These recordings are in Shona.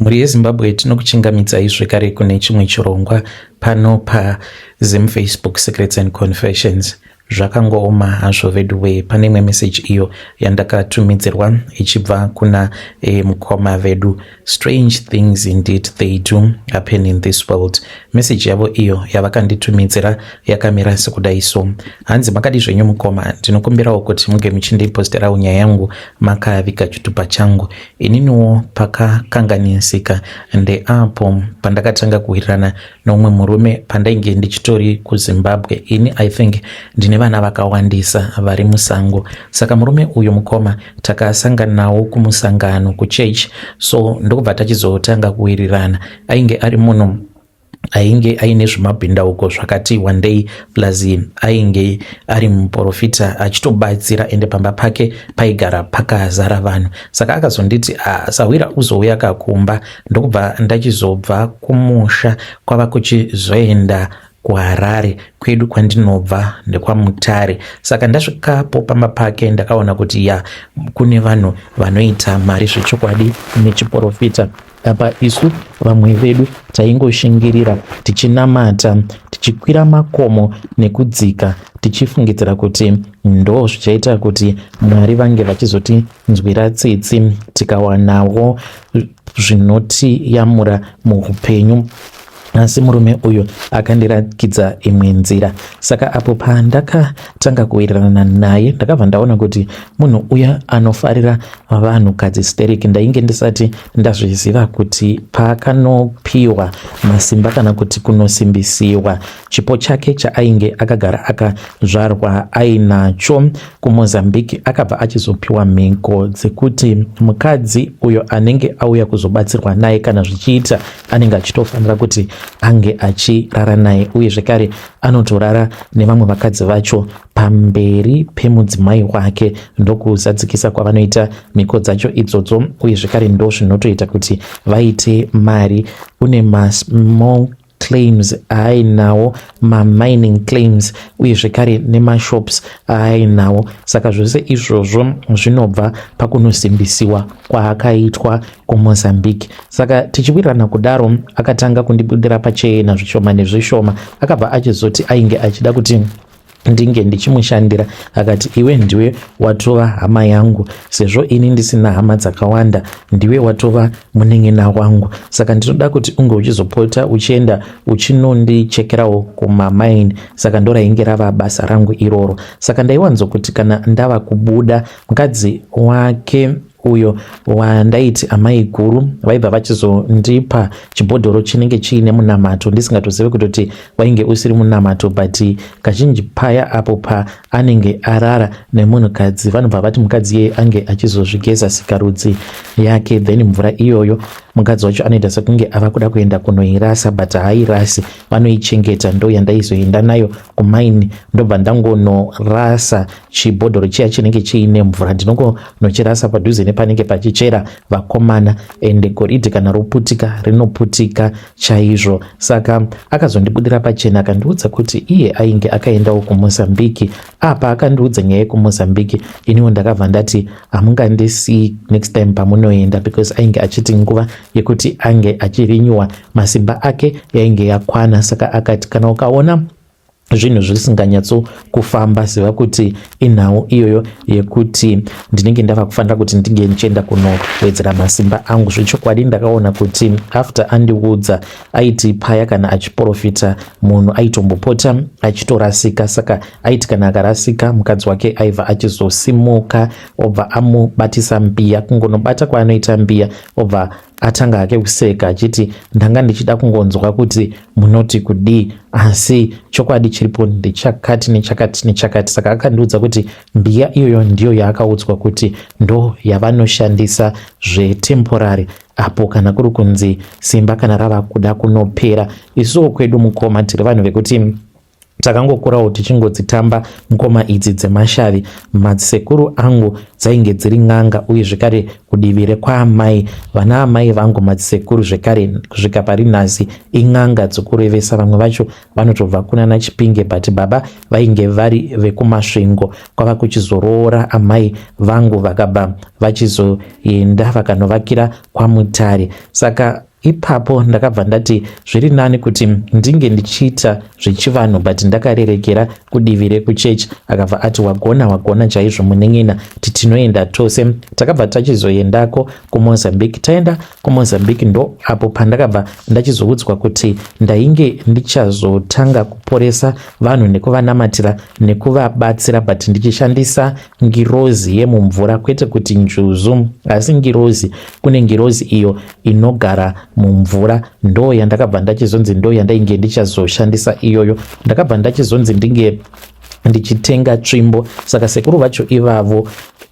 Mhuri yeZimbabwe tinokuchingamidzai zvekare kune chimwe chirongwa pano paZim-Facebook Secrets and Confessions. Zvakangooma hazvo veduwe. Pane imwe meseji iyo yandakatumidzirwa ichibva kuna mukoma vedu. Strange things indeed they do happen in this world. Meseji yavo iyo yavakanditumidzira yakamira sekudai so. Hanzi makadi zvenyu mukoma, ndinokumbirawo kuti muge muchindiposterawo nyaya yangu makaviga chitupa changu. Ininiwo pakakanganisika ndeapo pandakatanga kuwirirana nomwe murume pandainge ndichitori kuZimbabwe. Ini I think ndine vana vakawandisa vari musango. Saka murume uyu mukoma takasangana nawo kumusangano kuchurch, so ndokubva tachizotanga kuwirirana. Ainge ari munhu ainge aine zvimabhindauko zvakati wandei plus ainge ari muprofita achitobatsira ende pamba pake paigara pakazara vanhu. Saka akazonditi Sawira uzouya kakumba. Ndokubva ndachizobva kumusha kwava kuchizoenda kuHarare kwedu kwandinobva ndekwaMutare. Saka ndasvikapo pamba pake ndakaona kuti kune vanhu vanoita mari zvechokwadi nechiprofita. Apa isu vamwe vedu taingoshingirira tichinamata tichikwira makomo nekudzika tichifungidzira kuti ndo zvichaita kuti Mwari vange vachizotinzwira tsitsi tikawanawo zvinotiyamura muupenyu. Asi murume uyu akandirakidza imwe nzira. Saka apo pandakatanga kuwirirana naye ndakabva ndaona kuti munhu uya anofarira vanhukadzi hysteric. Ndainge ndisati ndazviziva kuti pakanopiwa masimba kana kuti kunosimbisiwa. Chipo chake chaainge akagara akazvarwa ainacho kuMozambique akabva achizopiwa mhiko dzekuti mukadzi uyo anenge auya kuzobatsirwa naye kana zvichiita anenge achitofanira kuti ange achirara naye, uye zvekare anotorara nevamwe vakadzi vacho pamberi pemudzimai wake. Ndokuzadzikisa kwavanoita mhiko dzacho idzodzo, uye zvekare ndo zvinotoita kuti vaite mari. Une masmall claims aainawo, mamining claims, uye zvekare nemashops aainawo. Saka zvose izvozvo zvinobva pakunosimbisiwa kwaakaitwa kuMozambique. Saka tichiwirirana kudaro akatanga kundibudira pachena zvishoma nezvishoma. Akabva achizoti ainge achida kuti ndinge ndichimushandira. Akati iwe ndiwe watova hama yangu, sezvo ini ndisina hama dzakawanda, ndiwe watova munen'ena wangu. Saka ndinoda kuti unge uchizopota uchienda uchinondichekerawo kumamaini. Saka ndorainge rava basa rangu iroro. Saka ndaiwanzo kuti kana ndava kubuda, mukadzi wake uyo wandaiti amai guru vaibva vachizondipa chibhodhoro chinenge chiine munamato, ndisingatozive kutoti wainge usiri munamato, but kazhinji paya apo paanenge arara nemunhukadzi vanobva vati mukadzi iye ange achizozvigeza sikarudzi yake, then mvura iyoyo mukadzi wacho anoita sekunge ava kuda kuenda kunoirasa, but hairasi, vanoichengeta. Ndo yandaizoenda nayo kumaini, ndobva ndangonorasa chibhodhoro chiya chinenge chiine mvura, ndinongonochirasa padhuze nepanenge pachichera vakomana, ende goridhe kana roputika rinoputika chaizvo. Saka akazondibudira pachena akandiudza kuti iye ainge akaendawo kuMozambique. Apa akandiudza nyaya yekuMozambique, iniwo ndakabva ndati hamungandisii next time pamunoenda, because ainge achiti nguva yekuti ange achirinyuwa masimba ake yainge yakwana. Saka akati kana ukaona zvinhu zvisinganyatso kufamba, ziva kuti inhau iyoyo yekuti ndinenge ndava kufanira kuti ndinge ndichienda kunowedzera masimba angu. Zvechokwadi ndakaona kuti after andiudza aiti paya kana achiprofita munhu aitombopota achitorasika. Saka aiti kana akarasika mukadzi wake aibva achizosimuka, obva amubatisa mbiya, kungonobata kwaanoita mbiya obva atanga hake kuseka achiti ndanga ndichida kungonzwa kuti munoti kudii, asi chokwadi chiripo ndechakati nechakati nechakati. Saka akandiudza kuti mbiya iyoyo ndiyo yaakaudzwa kuti ndo yavanoshandisa zvetemporary apo kana kuri kunzi simba kana rava kuda kunopera. Isuwo kwedu mukoma tiri vanhu vekuti takangokurawo tichingodzitamba ngoma idzi dzemashavi. Madzsekuru angu dzainge dziri n'anga, uye zvekare kudivire kwaamai, vana amai vangu madzsekuru zvekare kusvika pari nhasi in'anga dzokurevesa. Vamwe vacho vanotobva kunana Chipinge, but baba vainge vari vekumasvingo, kwava kuchizoroora amai vangu vakabva vachizoenda vakanovakira kwaMutare. Saka ipapo ndakabva ndati zviri nani kuti ndinge ndichiita zvechivanhu, but ndakarerekera kudivire kuchechi. Akabva ati wagona chaizvo munen'ena, titinoenda tose. Takabva tachizoendako kuMozambique. Taenda kuMozambique ndo apo pandakabva ndachizoudzwa kuti ndainge ndichazotanga kuporesa vanhu nekuvanamatira nekuvabatsira, but ndichishandisa ngirozi yemumvura, kwete kuti njuzu, asi ngirozi. Kune ngirozi iyo inogara mumvura, ndo yandakabva ndachizonzi ndo yandainge ndichazoshandisa iyoyo. Ndakabva ndachizonzi ndinge ndichitenga tsvimbo. Saka sekuru vacho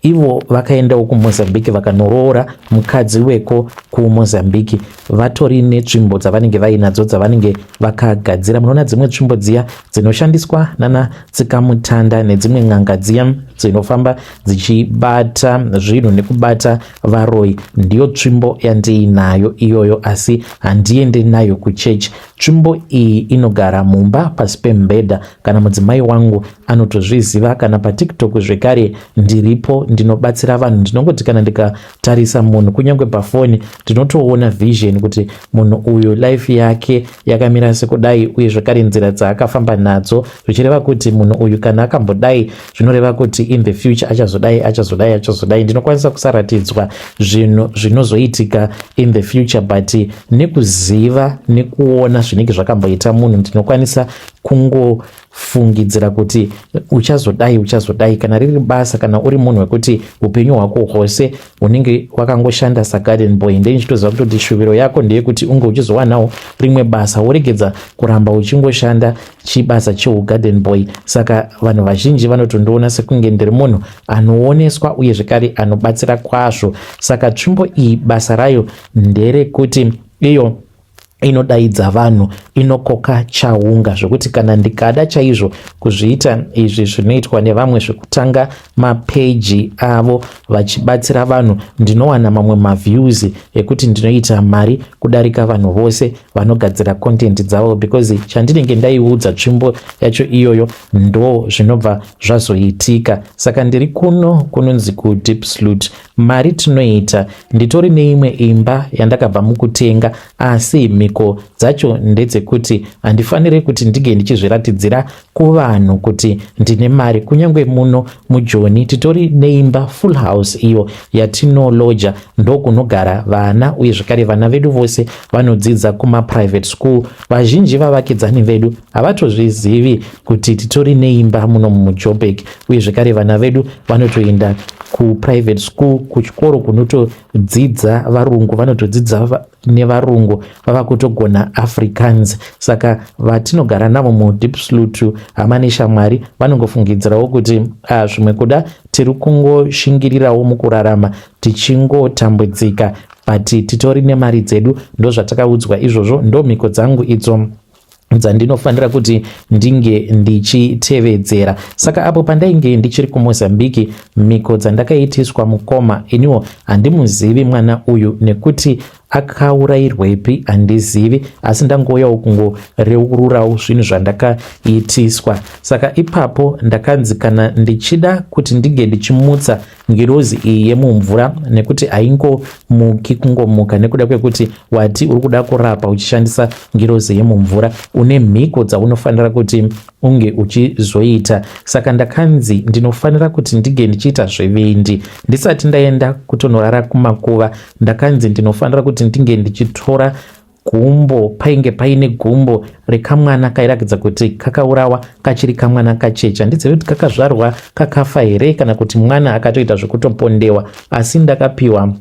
ivo vakaendawo kuMozambique vakanoroora mukadzi weko kuMozambique. Vatori netsvimbo dzavanenge vainadzo dzavanenge vakagadzira. Munoona dzimwe tsvimbo dziya dzinoshandiswa nana tsikamutanda nedzimwe n'anga dziya dzinofamba dzichibata zvinhu nekubata varoi. Ndiyo tsvimbo yandiinayo iyoyo, asi handiendi nayo kuchechi. Tsvimbo iyi inogara mumba pasi pemubhedha. Kana mudzimai wangu anotozviziva, kana paTikTok zvekare ndiripo ndinobatsira vanhu. Ndinongoti kana ndikatarisa munhu kunyange pafoni ndinotoona vision kuti munhu uyu life yake yakamira sekudai, uye zvekare nzira dzaakafamba nadzo, zvichireva kuti munhu uyu kana akambodai zvinoreva kuti in the future achazodai. Ndinokwanisa kusaratidzwa zvinhu zvinozoitika in the future, but nekuziva nekuona zvinenge zvakamboita munhu ndinokwanisa kungofungidzira kuti uchazodai. Kana riri basa, kana uri munhu wekuti upenyu hwako hwose unenge wakangoshanda sagarden boy, ndenichitoziva kuti shuviro yako ndeyekuti unge uchizowanawo rimwe basa, woregedza kuramba uchingoshanda chibasa cheugarden boy. Saka vanhu vazhinji vanotondiona sekunge ndiri munhu anooneswa uye zvekare anobatsira kwazvo. Saka tsvimbo iyi basa rayo nderekuti iyo inodaidza vanhu, inokoka chaunga, zvokuti kana ndikada chaizvo kuzviita izvi zvinoitwa nevamwe zvekutanga mapeji avo vachibatsira vanhu, ndinowana mamwe maviews ekuti ndinoita mari kudarika vanhu vose vanogadzira content dzavo, because chandinenge ndaiudza tsvimbo yacho iyoyo ndo zvinobva zvazoitika. Saka ndiri kunonzi kuDeep Sleuth. Mari tinoita, nditori neimwe imba yandakabva mukutenga, asi miko dzacho ndedzekuti handifaniri kuti ndige ndichizviratidzira kuvanhu kuti ndine mari. Kunyange muno muJoni titori neimba full house iyo yatinoloja, ndo kunogara vana, uye zvekare vana vedu vose vanodzidza kumaprivate school. Vazhinji vavakidzani vedu havatozvizivi kuti titori neimba muno muJoburg, uye zvekare vana vedu vanotoenda kuprivate school, kuchikoro kunotodzidza varungu, vanotodzidza nevarungu, vava kutogona Afrikaans. Saka vatinogara navo muDeep Sleuth hamane shamwari vanongofungidzirawo kuti zvimwe kuda tiri kungoshingirirawo mukurarama tichingotambudzika, but titori nemari dzedu. Ndo zvatakaudzwa izvozvo, ndo mhiko dzangu idzo dzandinofanira kuti ndinge ndichitevedzera. Saka apo pandainge ndichiri kuMozambique, mhiko dzandakaitiswa mukoma, iniwo handimuzivi mwana uyu nekuti akaurayirwepi handizivi, asi ndangouyawo kungoreururawo zvinhu zvandakaitiswa. Saka ipapo ndakanzi kana ndichida kuti ndige ndichimutsa ngirozi iyi yemumvura, nekuti haingomuki kungomuka nekuda kwekuti wati uri kuda kurapa uchishandisa ngirozi yemumvura, une mhiko dzaunofanira kuti unge uchizoita. Saka ndakanzi ndinofanira kuti ndige ndichiita zvevindi ndisati ndaenda kutonorara kumakuva. Ndakanzi ndinofanira kuti ndinge ndichitora gumbo, painge paine gumbo rekamwana kairakidza kuti kakaurawa kachiri kamwana kachecha. Ndidzive kuti kakazvarwa kakafa here kana kuti mwana akatoita zvekutopondewa, asi ndakapiwa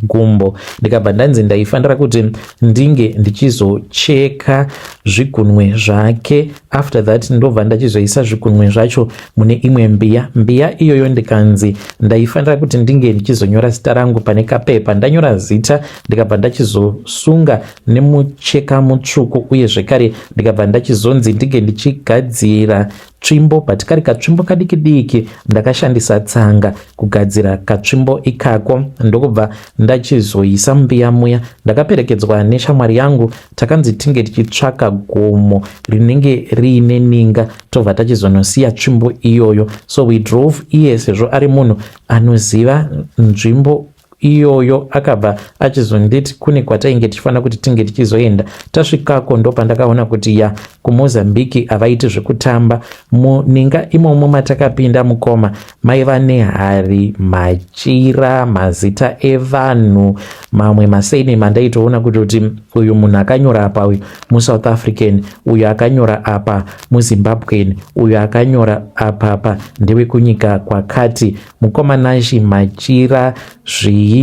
gumbo. Ndikabva ndanzi ndaifanira kuti ndinge ndichizocheka zvigunwe zvake after that ndobva ndachizoisa zvigunwe zvacho mune imwe mbiya iyoyo ndikanzi ndaifanira kuti ndinge ndichizonyora zita rangu pane kapepa. Ndanyora zita ndikabva ndachizosunga nemucheka mutsvuku uye zvekare ndikabva ndachizonzi ndinge ndichigadzira tsvimbo, but kari katsvimbo kadiki diki ndakashandisa tsanga kugadzira katsvimbo ikako. Ndokubva ndachizoisa mbiya muya, ndakaperekedzwa neshamwari yangu, takanzi tinge tichitsvaka gomo rinenge riine ninga tobva tachizonosiya tsvimbo iyoyo. So we drove iye, sezvo ari munhu anoziva nzvimbo iyoyo, akabva achizonditi kune kwatainge tichifanira kuti tinge tichizoenda. Tasvikako ndo pandakaona kuti ya kuMozambique havaiti zvekutamba. Muninga imomo matakapinda mukoma maiva nehari, machira, mazita evanhu, mamwe masaini mandaitoona kuti uyu munhu akanyora apa uyu muSouth African, uyu akanyora apa muZimbabwean, uyu akanyora apa ndewe kunyika kwakati. Mukoma nashi machira,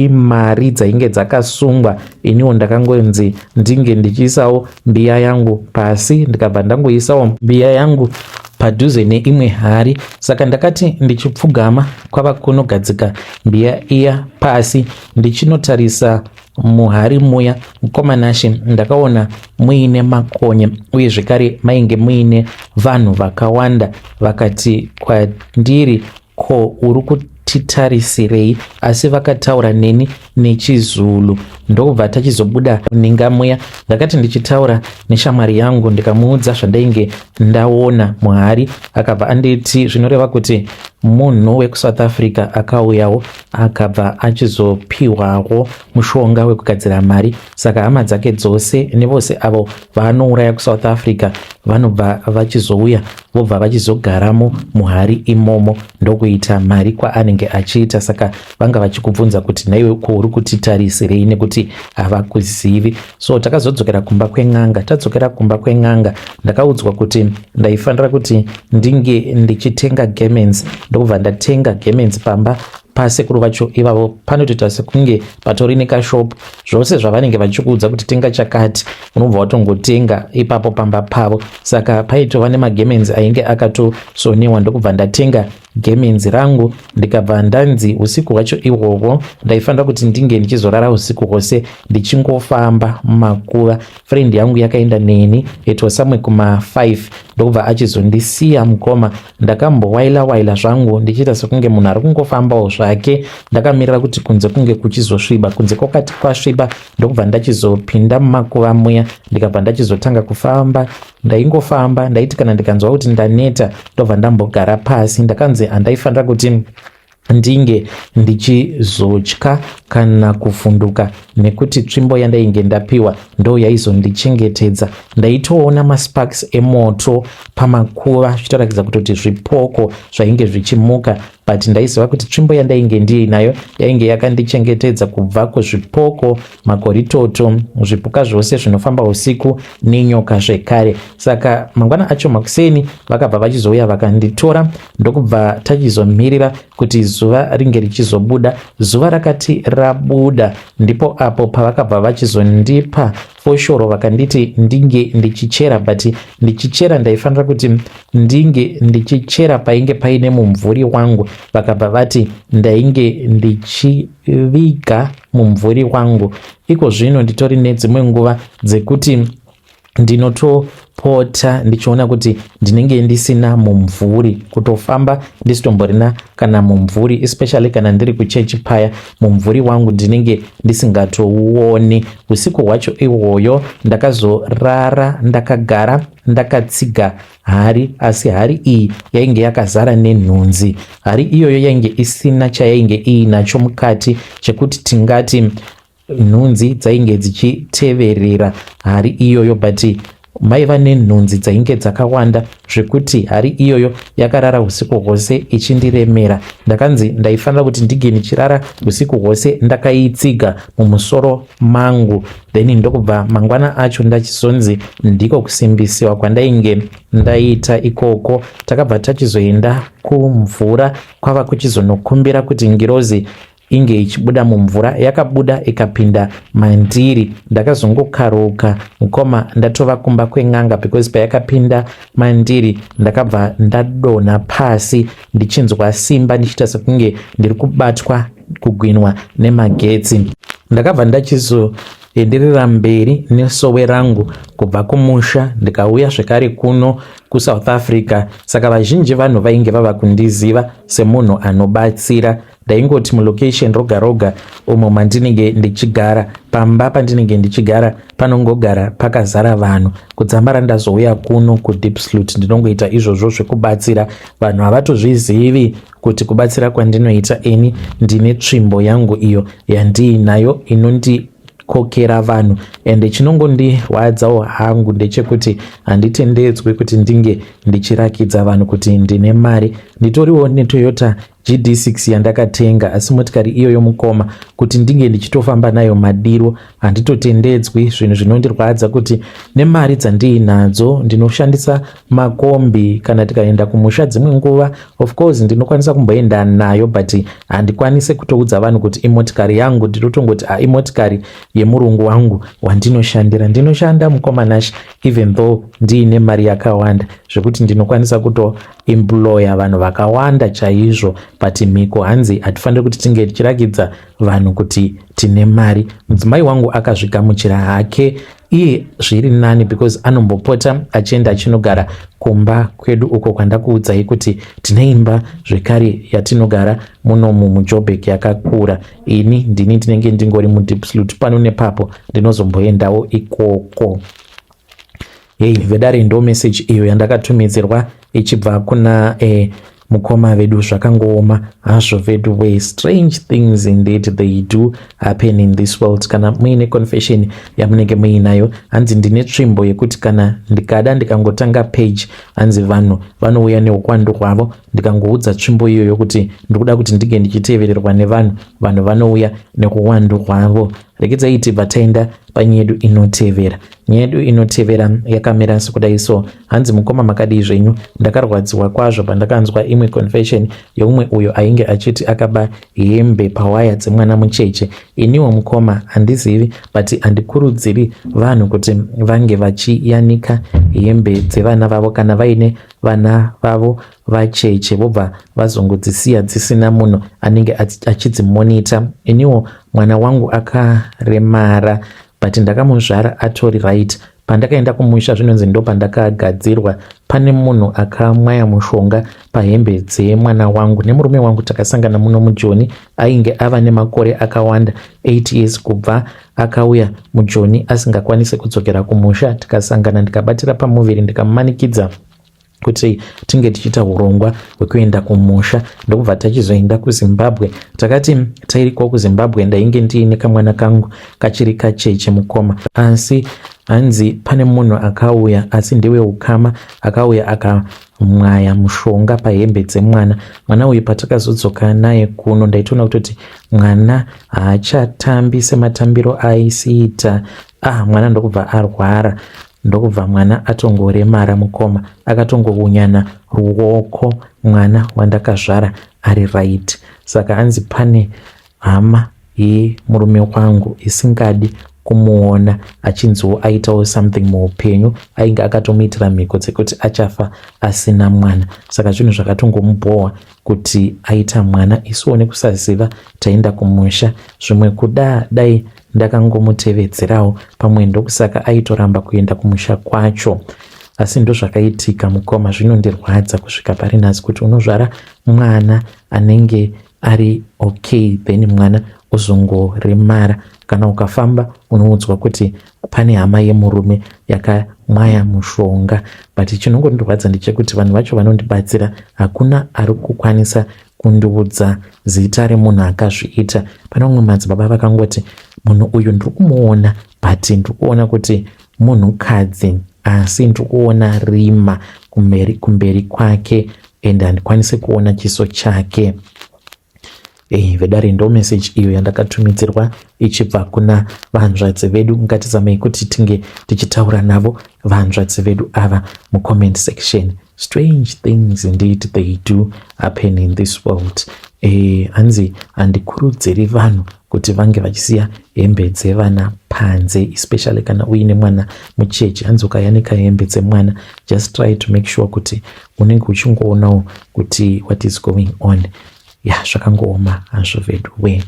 mari dzainge dzakasungwa. Iniwo ndakangonzi ndinge ndichiisawo mbiya yangu pasi, ndikabva ndangoisawo mbiya yangu padhuze neimwe hari. Saka ndakati ndichipfugama kwava kunogadzika mbiya iya pasi ndichinotarisa muhari muya, mukoma nashi ndakaona muine makonye uye zvekare mainge muine vanhu vakawanda. Vakati kwandiri, ko uri kutitarisirei? Asi vakataura neni nechiZulu. Ndobva tachizobuda ninga muya, ndakati ndichitaura neshamwari yangu ndikamuudza zvandainge ndaona muhari. Akabva anditi zvinoreva kuti munhu wekuSouth Africa akauyawo akabva achizopiwawo mushonga wekugadzira mari. Saka hama dzake dzose nevose avo vanouraya kuSouth Africa vanobva vachizouya vobva vachizogaramo muhari imomo ndokuita mari kwaanenge achiita. Saka vanga vachikubvunza kuti naiwe ko uri kutitarisirei nekuti havakuzivi. So takazodzokera kumba kweng'anga. Tadzokera kumba kweng'anga ndakaudzwa kuti ndaifanira kuti ndinge ndichitenga gemens. Ndokubva ndatenga gemens pamba pasekuru vacho ivavo. Panotoita sekunge patori nekashop, zvose zvavanenge vachikuudza kuti tenga chakati unobva watongotenga ipapo pamba pavo. Saka paitova nemagemens ainge akatosonewa. Ndokubva ndatenga gemens rangu ndikabva ndanzi usiku hwacho ihwohwo ndaifanira kuti ndinge ndichizorara usiku hwose ndichingofamba mumakuva. Friend yangu yakaenda neni, it was somewhere kuma5, ndokubva achizondisiya mukoma. Ndakambowaila zvangu ndichiita sekunge munhu ari kungofambawo zvake. Ndakamirira kuti kunze kunge kuchizosviba. Kunze kwakati kwasviba ndokubva ndachizopinda mumakuva muya ndikabva ndachizotanga kufamba. Ndaingofamba, ndaiti kana ndikanzwa kuti ndaneta ndobva ndambogara pasi. Ndakanzi handaifanira kuti ndinge ndichizotya kana kuvhunduka nekuti tsvimbo yandainge ndapiwa ndo yaizondichengetedza. Ndaitoona masparks emoto pamakuva zvichitarakidza kutoti zvipoko zvainge zvichimuka, but ndaiziva kuti tsvimbo yandainge ndiinayo yainge yakandichengetedza kubva kuzvipoko, makoritoto, zvipuka zvose zvinofamba usiku nenyoka zvekare. Saka mangwana acho makuseni vakabva vachizouya vakanditora. Ndokubva tachizomirira kuti zuva ringe richizobuda. Zuva rakati rabuda ndipo apo pavakabva vachizondipa foshoro vakanditi ndinge ndichichera, but ndichichera ndaifanira kuti ndinge ndichichera painge paine mumvuri wangu. Vakabva vati ndainge ndichiviga mumvuri wangu. Iko zvino nditori nedzimwe nguva dzekuti ndinotopota ndichiona kuti ndinenge ndisina mumvuri, kutofamba ndisitomborina kana mumvuri, especially kana ndiri kuchechi paya. Mumvuri wangu ndinenge ndisingatouoni. Usiku hwacho ihwoyo ndakazorara ndakagara ndakatsiga hari, asi hari iyi yainge yakazara nenhunzi. Hari iyoyo yainge isina chayainge iinacho mukati chekuti tingati nhunzi dzainge dzichiteverera hari iyoyo, but maiva nenhunzi dzainge dzakawanda zvekuti hari iyoyo yakarara usiku hwose ichindiremera. Ndakanzi ndaifanira kuti ndige ndichirara usiku hwose ndakaitsiga mumusoro mangu. Then ndokubva mangwana acho ndachizonzi ndiko kusimbisiwa kwandainge ndaita ikoko. Takabva tachizoenda kumvura kwava kuchizonokumbira kuti ngirozi inge ichibuda mumvura, yakabuda ikapinda mandiri. Ndakazongokaruka mukoma ndatova kumba kweng'anga because payakapinda mandiri ndakabva ndadonha pasi ndichinzwa simba ndichiita sekunge ndiri kubatwa kugwinwa nemagetsi. Ndakabva ndachizoenderera mberi nesowe rangu kubva kumusha ndikauya zvekare kuno kuSouth Africa. Saka vazhinji vanhu vainge vava kundiziva semunhu anobatsira. Ndaingoti mulocation roga roga umo mandinenge ndichigara, pamba pandinenge ndichigara panongogara pakazara vanhu. Kudzamara ndazouya kuno kuDeep Sleuth ndinongoita izvozvo zvekubatsira vanhu. Havatozvizivi kuti kubatsira kwandinoita eni ndine tsvimbo yangu iyo yandiinayo inondikokera vanhu, ende chinongondirwadzawo hangu ndechekuti handitendedzwi kuti ndinge ndichirakidza vanhu kuti ndine mari. Nditoriwo neToyota GD6 yandakatenga, asi motikari iyoyo mukoma kuti ndinge ndichitofamba nayo madiro handitotendedzwi. Zvinhu zvinondirwadza kuti nemari dzandiinadzo ndinoshandisa makombi. Kana tikaenda kumusha dzimwe nguva of course ndinokwanisa kumboenda nayo, but handikwanise kutoudza vanhu kuti imotikari yangu. Ndinotongoti imotikari yemurungu wangu wandinoshandira. Ndinoshanda mukoma Nash even though ndiine mari yakawanda zvekuti ndinokwanisa kutoemploya vanhu vakawanda chaizvo, but miko hanzi hatifaniri kuti tinge tichirakidza vanhu kuti tine mari. Mudzimai wangu akazvigamuchira hake iye zviri nani because anombopota achienda achinogara kumba kwedu uko kwandakuudzai kuti tine imba zvekare yatinogara munomu muJoburg yakakura. Ini ndini tinenge ndingori muDeep Sleuth pano nepapo ndinozomboendawo ikoko. Vedare ndo message iyo yandakatumidzirwa ichibva kuna mukoma vedu. Zvakangooma hazvo vedu way. Strange things indeed they do happen in this world. Kana muine confession yamunenge muinayo, hanzi ndine tsvimbo yekuti kana ndikada ndikangotanga page hanzi vanhu vanouya neukwandu hwavo, ndikangoudza tsvimbo iyoyo kuti ndikuda kuti ndige ndichitevererwa nevanhu, vanhu vanouya neuwandu hwavo. Rekedzai tibva taenda panyedu inotevera. Nyedu inotevera yakamira sekudai so. Hanzi mukoma makadii zvenyu? Ndakarwadziwa kwazvo pandakanzwa imwe confession yeumwe uyo ainge achiti akaba hembe pawaya dzemwana mucheche. Iniwo mukoma handizivi, but handikurudziri vanhu kuti vange vachiyanika hembe dzevana vavo kana vaine vana vavo vacheche vobva vazongodzisiya dzisina munhu anenge achidzimonita. Iniwo mwana wangu akaremara but ndakamuzvara atori right. Pandakaenda kumusha zvinonzi ndo pandakagadzirwa pane munhu akamwaya mushonga pahembe dzemwana wangu. Nemurume wangu takasangana muno muJoni, ainge ava nemakore akawanda 8 years kubva akauya muJoni asingakwanise kudzokera kumusha. Tikasangana ndikabatira pamuviri ndikamumanikidza kuti tinge tichiita urongwa hwekuenda kumusha. Ndokubva tachizoenda kuZimbabwe. Takati tairikwa kuZimbabwe ndainge ndiine kamwana kangu kachiri kacheche mukoma, asi hanzi pane munhu akauya, asi ndiwe ukama, akauya akamwaya mushonga pahembe dzemwana. Mwana uyu patakazodzoka naye kuno ndaitoona kutoti mwana haachatambi sematambiro aisiita. Mwana ndokubva arwara, ndokubva mwana atongoremara mukoma, akatongounyana ruoko mwana wandakazvara ari right. Saka hanzi pane hama yemurume wangu isingadi kumuona achinziwo aitawo something muupenyu, ainge akatomuitira mhiko dzekuti achafa asina mwana. Saka zvinhu zvakatongomubohwa kuti aita mwana. Isuwo nekusaziva taenda kumusha, zvimwe kuda dai ndakangomutevedzerawo pamwe ndokusaka aitoramba kuenda kumusha kwacho. Asi ndo zvakaitika mukoma. Zvinondirwadza kusvika pari nhasi kuti unozvara mwana anenge ari okay, then mwana uzongoremara. Kana ukafamba unoudzwa kuti pane hama yemurume yakamwaya mushonga. But chinongondirwadza ndechekuti vanhu vacho vanondibatsira hakuna ari kukwanisa kundiudza zita remunhu akazviita. Pane umwe madzibaba vakangoti munhu uyu ndiri kumuona but ndiri kuona kuti munhukadzi, asi ndiri kuona rima kumberi kwake ende handikwanisi kuona chiso chake. Vedare ndo message iyo yandakatumidzirwa ichibva kuna vanzvadzi vedu. Ngatizamei kuti tinge tichitaura navo vanzvadzi vedu ava mucomment section. Strange things indeed they do happen in this world. hanzi handikurudziri vanhu kuti vange vachisiya hembe dzevana panze, especially kana uine mwana mucheche. Hanzi ukayanika hembe dzemwana, just try to make sure kuti unenge uchingoonawo kuti what is going on. Zvakangooma hazvo vedu we.